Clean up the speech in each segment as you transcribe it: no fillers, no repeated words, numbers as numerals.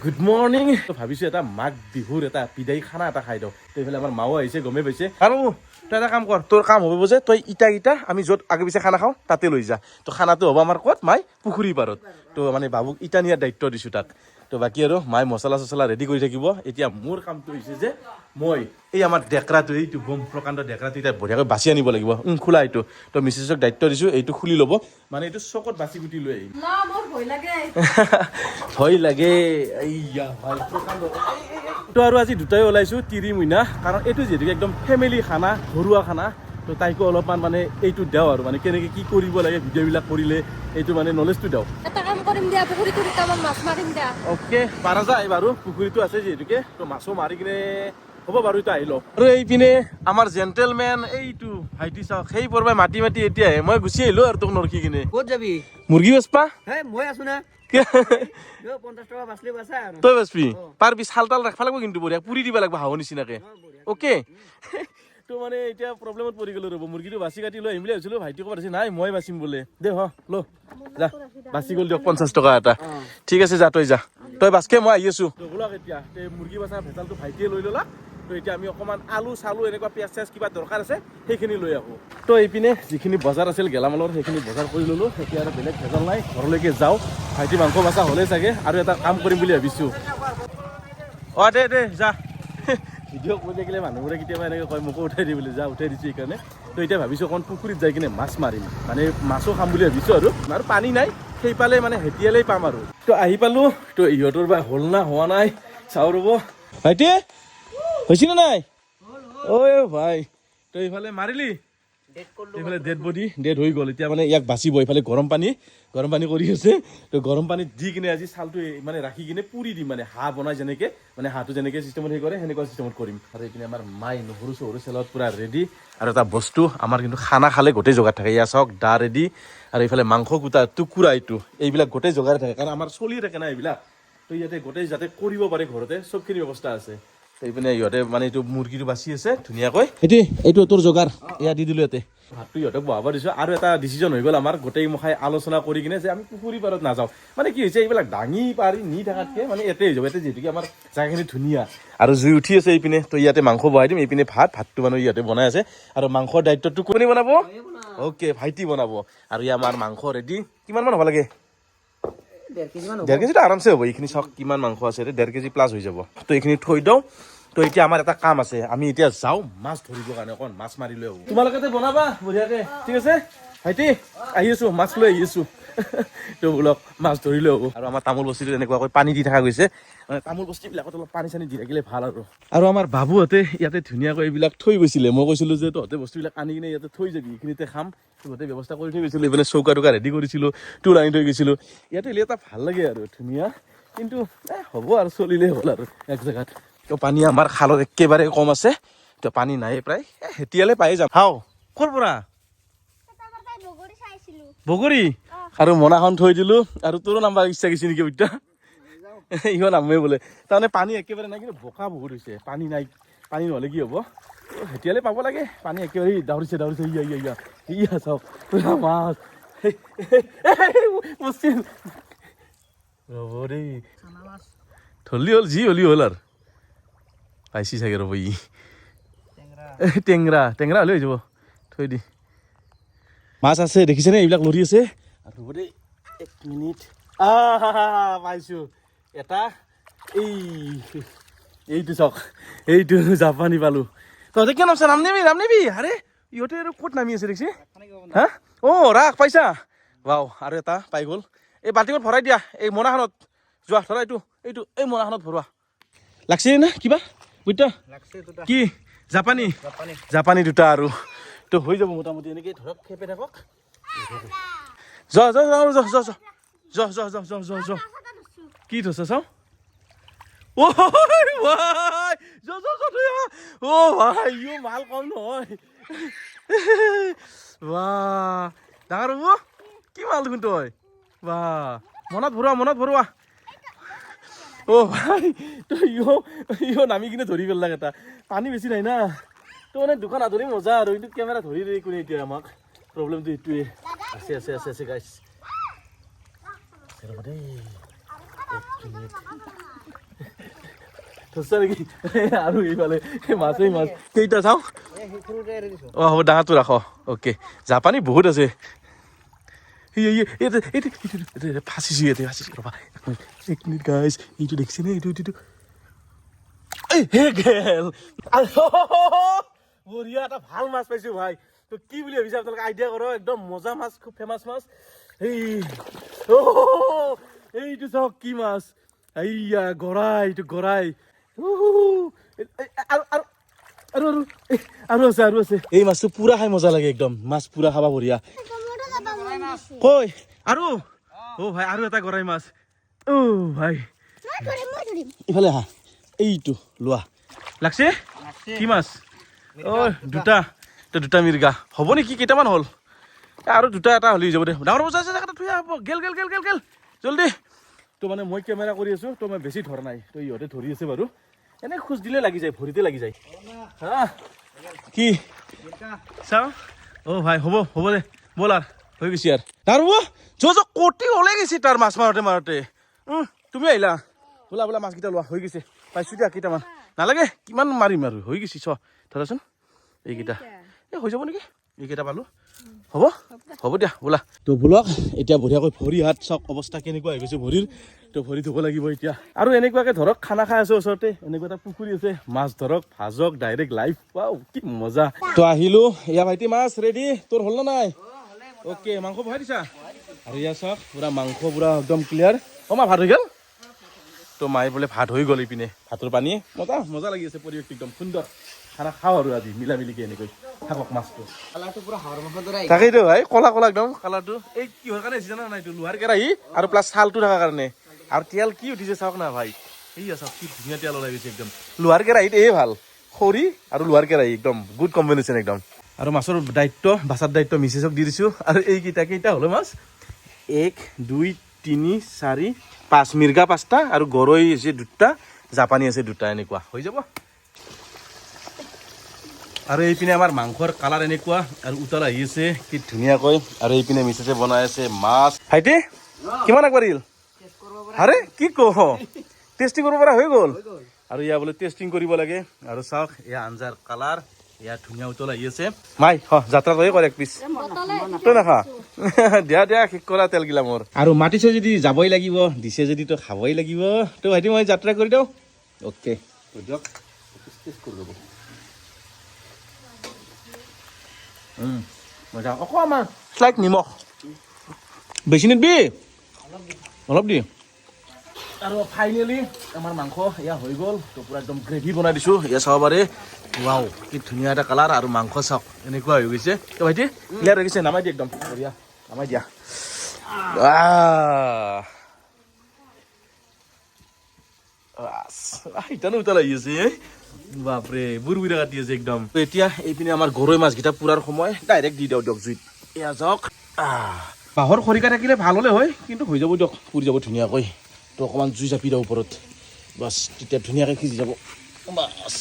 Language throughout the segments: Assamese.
গুড মৰ্নিং ভাবিছো এটা মাঘ বিহুৰ এটা বিদায়ী খানা এটা খাই দিওঁ তো এইফালে আমাৰ মাও আহিছে গমেই পাইছে আৰু তই এটা কাম কৰ তোৰ কাম হ'ব যে তই ইটা আমি য'ত আগে পিছে খানা খাওঁ তাতে লৈ যা তো খানাটো হ'ব আমাৰ ক'ত মাই পুখুৰী পাৰত তো মানে বাবুক ইটা নিয়াৰ দায়িত্ব দিছোঁ তাক তো বাকী আৰু মাই মছলা চছলা ৰেডি কৰি থাকিব এতিয়া মোৰ কামটো হৈছে যে মই এই আমাৰ ডেকৰাটো এইটো বম প্ৰকাণ্ড ডেকৰাটো এতিয়া বঢ়িয়াকৈ বাছি আনিব লাগিব খোলা এইটো তো মিছেছক দায়িত্ব দিছোঁ এইটো খুলি ল'ব মানে এইটো চকত বাছি গুটি লৈ আহিম ভয় লাগে এইয়া ভাই প্ৰকাণ্ড তো আৰু আজি দুটাই ওলাইছোঁ তিৰি মইনা কাৰণ এইটো যিহেতুকে একদম ফেমিলি খানা ঘৰুৱা খানা তো তাইকো অলপমান মানে এইটো দিওঁ আৰু মানে কেনেকৈ কি কৰিব লাগে ভিডিঅ'বিলাক কৰিলে এইটো মানে নলেজটো দিওঁ অ'কে পাৰা যায় বাৰু পুখুৰীটো আছে যিহেতুকে তো মাছো মাৰি কিনে হ'ব বাৰু এইটো আহি লওক আৰু এইপিনে আমাৰ জেণ্টেলমেন এইটো ভাইটি চাওক সেই পৰবাই মাতি এতিয়া মই গুচি আহিলো আৰু তোক নৰখি কিনে ক'ত যাবি মুৰ্গী বেচপা মই আছো না 50 টকা বাছলি বাছা আৰু তই বেচবি পাৰবি চাল তাল ৰাখবা লাগিব কিন্তু বঢ়িয়া পুৰি দিব লাগিব হাঁহৰ নিচিনাকে অ'কে তো মানে এতিয়া প্ৰব্লেমত পৰি গ'লো ৰ'ব মুৰ্গীটো বাচি কাটি লৈ আহিম বুলি ভাবিছিলোঁ ভাইটি ক'ব আছে নাই মই বাচিম বোলে দে ল যা বাচি গ'ল দিয়ক 50 টকা এটা ঠিক আছে যা তই বাছকে মই আহি আছোঁ ব'লক এতিয়া মুৰ্গী বাচা ভেজালটো ভাইটিয়ে লৈ ল'লা তো এতিয়া আমি অকণমান আলু চালু এনেকুৱা পিঁয়াজ চিয়াজ কিবা দৰকাৰ আছে সেইখিনি লৈ আহোঁ তো এইপিনে যিখিনি বজাৰ আছিল গেলামালৰ সেইখিনি বজাৰ কৰি ল'লোঁ এতিয়া আৰু বেলেগ ভেজাল নাই ঘৰলৈকে যাওঁ ভাইটি মাংস বাচা হ'লেই চাগে আৰু এটা কাম কৰিম বুলি ভাবিছোঁ অঁ দে যা ভিডিঅ' কৈ থাকিলে মানুহবোৰে কেতিয়াবা এনেকৈ কয় মোকো উঠাই দি বুলি যা উঠাই দিছোঁ সেইকাৰণে তো এতিয়া ভাবিছোঁ অকণ পুখুৰীত যাই কিনে মাছ মাৰিম মানে মাছো খাম বুলি ভাবিছোঁ আৰু পানী নাই সেইফালে মানে হেতিয়ালেই পাম আৰু তো আহি পালোঁ তো ইহঁতৰ বা হ'ল না হোৱা নাই চাওঁ ৰ'ব ভাইটি হৈছিল নাই ঐ ভাই তই এইফালে মাৰিলি এইফালে ডেড বডি ডেড হৈ গ'ল এতিয়া মানে ইয়াক বাচিব এইফালে গৰম পানী কৰি আছে তো গৰম পানীত দি কিনে আজি চালটো মানে ৰাখি কিনে পুৰি দিম মানে হাঁহ বনাই যেনেকৈ মানে হাঁহটো যেনেকৈ চিষ্টেমত সেই কৰে সেনেকুৱা চিষ্টেমত কৰিম আৰু এইপিনে আমাৰ মাই নহৰু চহৰু চেলত পূৰা ৰেডি আৰু এটা বস্তু আমাৰ কিন্তু খানা খালে গোটেই জোগাত থাকে ইয়াৰ চাওক দা ৰেডি আৰু এইফালে মাংস কুটা টুকুৰা এইবিলাক গোটেই জোগাতে থাকে কাৰণ আমাৰ চলিয়ে থাকে না এইবিলাক তো ইয়াতে গোটেই যাতে কৰিব পাৰে ঘৰতে চবখিনি ব্যৱস্থা আছে এইপিনে ইহঁতে মানে এইটো মুৰ্গীটো বাচি আছে ধুনীয়াকৈ এইটো তোৰ যোগাৰ এয়া দি দিলোঁ ইয়াতে ভাতটো ইহঁতক বহাব দিছোঁ আৰু এটা ডিচিজন হৈ গ'ল আমাৰ গোটেই মুখাই আলোচনা কৰি কিনে যে আমি পুখুৰী পাৰত নাযাওঁ মানে কি হৈছে এইবিলাক দাঙি পাৰি নি থকাতকৈ মানে ইয়াতে হৈ যাব ইয়াতে যিহেতুকে আমাৰ জেগাখিনি ধুনীয়া আৰু জুই উঠি আছে এইপিনে তো ইয়াতে মাংস বহাই দিম এইপিনে ভাতটো মানে ইয়াতে বনাই আছে আৰু মাংসৰ দায়িত্বটো কোনে বনাব অ'কে ভাইটি বনাব আৰু ইয়াৰ আমাৰ মাংস ৰেডি কিমানমান হ'ব লাগে 1.5 কেজিটো আৰামছে হ'ব এইখিনি চাওক কিমান মাংস আছে 1.5 কেজি প্লাছ হৈ যাব তো এইখিনি থৈ দিওঁ তো এতিয়া আমাৰ এটা কাম আছে আমি এতিয়া যাওঁ মাছ ধৰিবৰ কাৰণে অকণ মাছ মাৰি লৈ আহোঁ তোমালোকে বনাবা বঢ়িয়াকৈ ঠিক আছে ভাইটি আহি আছোঁ মাছ লৈ আহি আছোঁ তো বোলক মাছ ধৰি লৈ আহোঁ আৰু আমাৰ তামোল বস্তিটো এনেকুৱাকৈ পানী দি থকা গৈছে মানে তামোল বস্তিবিলাকত অলপ পানী চানী দি থাকিলে ভাল আৰু আমাৰ বাবুহঁতে ইয়াতে ধুনীয়াকৈ এইবিলাক থৈ গৈছিলে মই কৈছিলোঁ যে তহঁতে বস্তুবিলাক আনি কিনে ইয়াতে থৈ যাবি এইখিনিতে খাম গোটেই ব্যৱস্থা কৰি থৈ গৈছিলোঁ এইপিনে চৌকা টৌকা ৰেডি কৰিছিলোঁ তোৰ আনি থৈ গৈছিলোঁ ইয়াতে এটা ভাল লাগে আৰু ধুনীয়া কিন্তু হ'ব আৰু চলিলেই হ'ল আৰু এক জেগাত তো পানী আমাৰ খালত একেবাৰে কম আছে তো পানী নাই প্ৰায় হেতিয়ালে পাই যাম হাও ক'ৰ পৰা বগৰী আৰু মনাখন থৈ দিলোঁ আৰু তোৰো নাম্বাৰ ইচ্ছা গৈছে নেকি এতিয়া ইহঁত নামেই বোলে তাৰমানে পানী একেবাৰে নাই কিন্তু বোকা বহুত হৈছে পানী নাই পানী নহ'লে কি হ'ব হেতিয়ালে পাব লাগে পানী একেবাৰে দাউৰিছে ইয়া চাওক পুৰা মাছ ৰ'ব দেই ধৰলি হ'ল যি হ'লি হ'ল আৰু পাইছি চাগে ৰ'ব টেঙৰা হ'লে হৈ যাব থৈ দি মাছ আছে দেখিছেনে এইবিলাক লৰি আছে আৰু ৰ'ব দেই 1 মিনিট পাইছোঁ এটা এইটো চাওক এইটো জাপানী পালোঁ তহঁতে কিয় নামছা নাম নিবি আৰে ইহঁতে আৰু ক'ত নামি আছে দেখিছে হা ৰাখ পাইছা বাও আৰু এটা পাই গ'ল এই বাল্টিঙত ভৰাই দিয়া এই মোনাখনত যোৱা ধৰা এইটো এই মোনাখনত ভৰোৱা লাগছে না কিবা বুইছা কি জাপানী দুটা আৰু তো হৈ যাব মোটামুটি এনেকৈ ধৰক খেপে থাকক য কি থৈছ চাওঁ ভাই মাল কম নহয় ডাঙৰ হ'ব কি মাল দেখোন তই মনত ভৰোৱা ভাই তই নামি কিনে ধৰি পেলাক এটা পানী বেছি নাই না তো মানে দুখন আধৰি মজা আৰু কিন্তু কেমেৰা ধৰি কোনে এতিয়া আমাক প্ৰব্লেমটো এইটোৱে আছে গাইছ ৰ'ব দেই 1 মিনিট সঁচা নেকি আৰু এইফালে মাছেই মাছ কেইটা চাওঁ এই সৰুতে এৰি দিছো অঁ হ'ব ডাঙৰটো ৰাখ অ'কে জাপানী বহুত আছে ফাঁচিছো ইয়াতে ফাঁচিছো ৰ'বা এক মিনিট গাইজ এইটো দেখিছেনে এইটো এই হে গেল বঢ়িয়া এটা ভাল মাছ পাইছো ভাই তো কি বুলি ভাবিছে আপোনালোকে আইডিয়া কৰক একদম মজা মাছ খুব ফেমাছ মাছ এইটো চাওক কি মাছ এইয়া গৰাই এইটো গৰাই আৰু আছে এই মাছটো পুৰা খাই মজা লাগে একদম মাছ পুৰা খাবা বঢ়িয়া কৈ আৰু ভাই আৰু এটা গৰাই মাছ ভাই ইফালে আহা এইটো লোৱা লাগছে কি মাছ দুটা মিৰ্গা হ'ব নেকি কেইটামান হ'ল আৰু দুটা এটা হ'লে যাব দে ডাঙৰ বস্তু আছে থৈ আহ গেল জলদি তো মানে মই কেমেৰা কৰি আছো তো মই বেছি ধৰা নাই তো ইহঁতে ধৰি আছে বাৰু এনে খোজ দিলে লাগি যায় ভৰিতে লাগি যায় হা কি চাওঁ ভাই হ'ব দে ব'ল আৰু হৈ গৈছে আৰু তাৰ কটি ওলাই গৈছে তাৰ মাছ মাৰোতে তুমি আহিলা বোলা মাছকেইটা লোৱা হৈ গৈছে পাইছো দিয়া কেইটামান নালাগে কিমান মাৰিম আৰু হৈ গৈছে ধৰাচোন এইকেইটা হৈ যাব নেকি এইকেইটা পালো হ'ব দিয়া বোলা তো বোলক এতিয়া বঢ়িয়াকৈ ভৰি হাত চাওক অৱস্থা কেনেকুৱা হৈ গৈছে ভৰিৰ তো ভৰি ধুব লাগিব এতিয়া আৰু এনেকুৱাকে ধৰক খানা খাই আছো ওচৰতে এনেকুৱা এটা পুখুৰী আছে মাছ ধৰক ভাজক ডাইৰেক্ট লাইভ পাও কি মজা তো আহিলো এয়া ভাইটি মাছ ৰেডি তোৰ হ'ল না নাই অ'কে মাংস বহাই দিছা আৰু ইয়াৰ চাওক পুৰা মাংস পুৰা একদম ক্লিয়াৰ মা ভাত হৈ গ'ল তো মায়ে বোলে ভাত হৈ গ'ল ইপিনে ভাতৰ পানী মজা লাগি আছে পৰিৱেশটো একদম সুন্দৰ খানা খাওঁ আৰু আজি মিলামিলিকে এনেকৈ থাকক মাছটো কালাৰটো পুৰা হাঁহৰ মাংসৰ দৰে তাকেইতো ভাই কলা একদম কালাৰটো এই কিহৰ কাৰণে আহিছে জানা নাই এইটো লোহাৰ কেৰাহী আৰু প্লাছ ছালটো থকাৰ কাৰণে আৰু তেল কি উঠিছে চাওক না ভাই চাওক কি ধুনীয়া তেল ওলাই গৈছে একদম লোহাৰ কেৰাহীত ভাল খৰি আৰু লোহাৰ কেৰাহী একদম গুড কম্বিনেশ্যন একদম আৰু মাছৰ বাছাৰ দায়িত্ব মিছেছক দি দিছোঁ আৰু কেইটা হ'লো মাছ 1 2 3 4 5 মিৰ্গা 5টা আৰু গৰৈ আছে 2টা জাপানী আছে 2টা এনেকুৱা হৈ যাব আৰু এইপিনে আমাৰ মাংসৰ কালাৰ এনেকুৱা আৰু উতল আহি আছে কি ধুনীয়াকৈ আৰু এইপিনে মিছেছে বনাই আছে মাছ ভাইটি কিমান আগবাঢ়িল আৰে কি কহ টেষ্টিং কৰিব পৰা হৈ গ'ল আৰু ইয়া বোলে টেষ্টিং কৰিব লাগে আৰু চাওক এয়া আঞ্জাৰ কালাৰ এয়া ধুনীয়া উতল আহি আছে মাই যাত্ৰা তই কৰ এক পিচ তই নাখা দিয়া শেষ কৰা তেলগিলা মোৰ আৰু মাতিছে যদি যাবই লাগিব দিছে যদি তই খাবই লাগিব তো ভাইটি মই যাত্ৰা কৰি দিওঁ অ'কে দিয়ক মজা অকণমান শ্লাইট নিমখ বেছি নিদিবি অলপ দি আৰু ফাইনেলি আমাৰ মাংস এয়া হৈ গ'ল তো পুৰা একদম গ্ৰেভি বনাই দিছোঁ এয়া চাব পাৰে ৱাও কি ধুনীয়া এটা কালাৰ আৰু মাংস চাওক এনেকুৱা হৈ গৈছে তো ভাইটি ক্লিয়াৰ হৈ গৈছে নামাই দিয়া একদম বঢ়িয়া নামাই দিয়া ইটানো উতল আহি আছে বাপৰে বুঢ়া কাটি আছে একদম এতিয়া এইপিনে আমাৰ গৰৈ মাছকেইটা পুৰাৰ সময় ডাইৰেক্ট দি দিয়ক জুইত এয়া যাওক বাঁহৰ খৰিকা থাকিলে ভাল হ'লে হয় কিন্তু হৈ যাব দিয়ক পুৰি যাব ধুনীয়াকৈ তো অকণমান জুই জাপি দিওঁ ওপৰত বাছ তেতিয়া ধুনীয়াকৈ সিজি যাব বাছ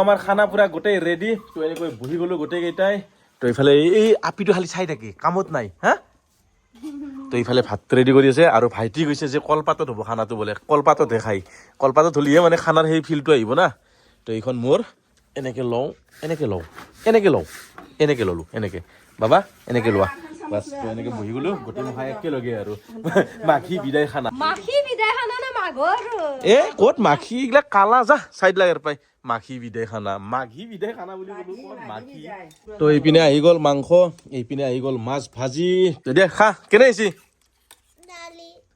আমাৰ খানা পুৰা গোটেই ৰেডি তো এনেকৈ বহি গ'লো গোটেইকেইটাই তো এইফালে এই আপিটো খালি চাই থাকে কামত নাই হা তো এইফালে ভাত ৰেডি কৰি আছে আৰু ভাইটি কৈছে যে কলপাতত হ'ব খানাটো বোলে কলপাততহে খাই কলপাতত হ'লেহে মানে খানাৰ সেই ফিলটো আহিব না তো এইখন মোৰ এনেকৈ লওঁ এনেকৈ বাবা এনেকৈ লোৱা বাছ এনেকৈ বহি গ'লো গোটেই মহাই একেলগে আৰু মাখি বিদায় খানা ক'ত মাখি এইগিলা কালা যা চাইড লাগাৰ পাই মাখি বিদায় খানা বুলি ক'লো মাখি তো এইপিনে আহি গ'ল মাংস এইপিনে আহি গ'ল মাছ ভাজি দে খা কেনে আহিছি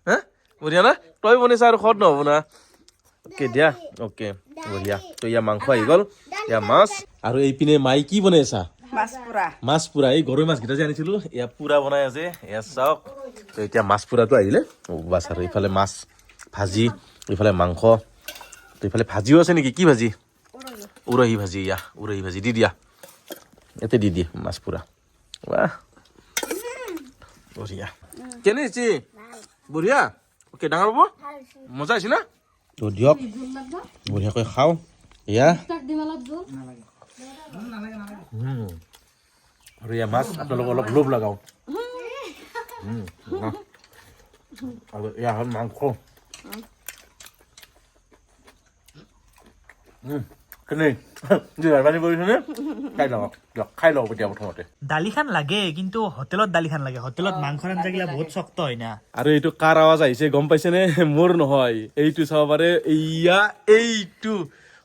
হা বঢ়িয়া না তই বনাইছা আৰু খদ নহ'ব না অ'কে দিয়া অ'কে বঢ়িয়া তো ইয়াৰ মাংস আহি গ'ল ইয়াৰ মাছ আৰু এইপিনে মাই কি বনাইছা মাছ পুৰা এই গৰৈ মাছকেইটা যে আনিছিলো এয়া পুৰা বনাই আছে এয়া চাওক তো এতিয়া মাছ পুৰাটো আহিলে বাছ আৰু এইফালে মাছ ভাজি এইফালে মাংস তো এইফালে ভাজিও আছে নেকি কি ভাজি উৰহি ভাজি দি দিয়া ইয়াতে দি দিয়ে মাছ পুৰা বাহ বঢ়িয়া কেনে হৈছে বঢ়িয়া অ'কে ডাঙৰ হ'ব মজা হৈছে না তো দিয়ক বঢ়িয়াকৈ খাওঁ এয়া আৰু এয়া মাছ আপোনালোকক অলপ লোভ লগাওঁ আৰু এয়া হ'ল মাংস কেনেই পানী পৰিছেনে খাই লওঁ এতিয়া প্ৰথমতে দালিখান লাগে কিন্তু হোটেলত দালিখান লাগে হোটেলত মাংসৰ আঞ্জাগিলা বহুত শক্ত হয় না আৰু এইটো কাৰ আৱাজ আহিছে গম পাইছেনে মোৰ নহয় এইটো চাব পাৰে এইটো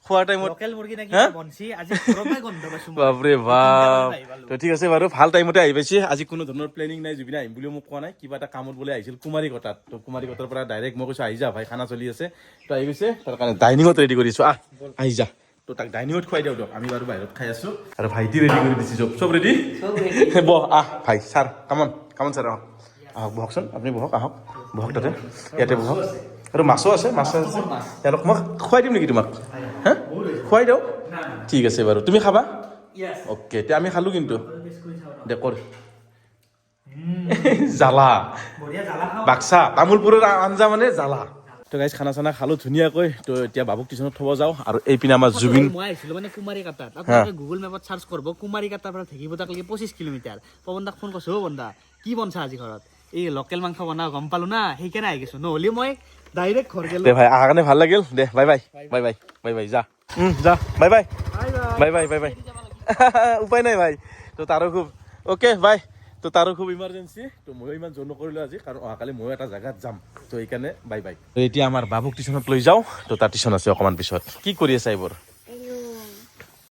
খোৱাৰ টাইমত লোকেল মুৰ্গী নাকি হা? বনছি আজি ঘৰতে গন্ধ পাইছো মই। বাপৰে বাপ তো ঠিক আছে বাৰু ভাল টাইমতে আহি পাইছে আজি কোনো ধৰণৰ প্লেনিং নাই জুবিনে আহিম বুলিও মোক কোৱা নাই কিবা এটা কামত বোলে আহিছিল কুমাৰীকটাত তো কুমাৰীকটাৰ পৰা ডাইৰেক্ট মই কৈছোঁ আহি যা ভাই খানা চলি আছে তো আহি গৈছে তাৰ কাৰণে ডাইনিঙত ৰেডি কৰিছোঁ আহি যা তো তাক ডাইনিঙত খুৱাই দিওঁ দিয়ক আমি বাৰু বাহিৰত খাই আছোঁ আৰু ভাইটি ৰেডি কৰি দিছে চব ৰেডি বহ ভাই ছাৰ কামন ছাৰ আহক বহকচোন আপুনি বহক তাতে ইয়াতে বহক আৰু মাছো আছে তেওঁলোক মই খুৱাই দিম নেকি তোমাক হা খুৱাই দিওঁ ঠিক আছে বাৰু তুমি খাবা অ'কে এতিয়া আমি খালোঁ কিন্তু দে কৰ জ্বালা বাক্সা তামোলপুৰৰ আঞ্জা মানে জ্বালা তো গাইজ খানা চানা খালোঁ ধুনীয়াকৈ তো এতিয়া বাবুক টিউচনত থ'ব যাওঁ আৰু এইপিনে আমাৰ জুবিন মই আহিছিলো মানে কুমাৰীকাটাত আপোনালোকে গুগল মেপত চাৰ্চ কৰিব কুমাৰীকাটাৰ পৰা ঢেকীপটাক লৈকে 25 কিলোমিটাৰ পৱনদাক ফোন কৰিছো বন্ধা কি বনছা আজি ঘৰত এই লোকেল মাংস বনাও গম পালো না সেইকাৰণে আহি গৈছো নহ'লে মই ডাইৰেক্ট ঘৰ গেলো দে ভাই অহাৰ কাৰণে ভাল লাগিল দে বাই বাই যা যা বাই বাই উপায় নাই ভাই তো তাৰো খুব অ'কে বাই তো তাৰো খুব ইমাৰ্জেঞ্চি তো ময়ো ইমান জোৰ নকৰিলোঁ আজি কাৰণ অহাকালি ময়ো এটা জেগাত যাম তো সেইকাৰণে বাই তো এতিয়া আমাৰ বাবুক টিউচনত লৈ যাওঁ তো তাৰ টিউচন আছে অকণমান পিছত কি কৰি আছে এইবোৰ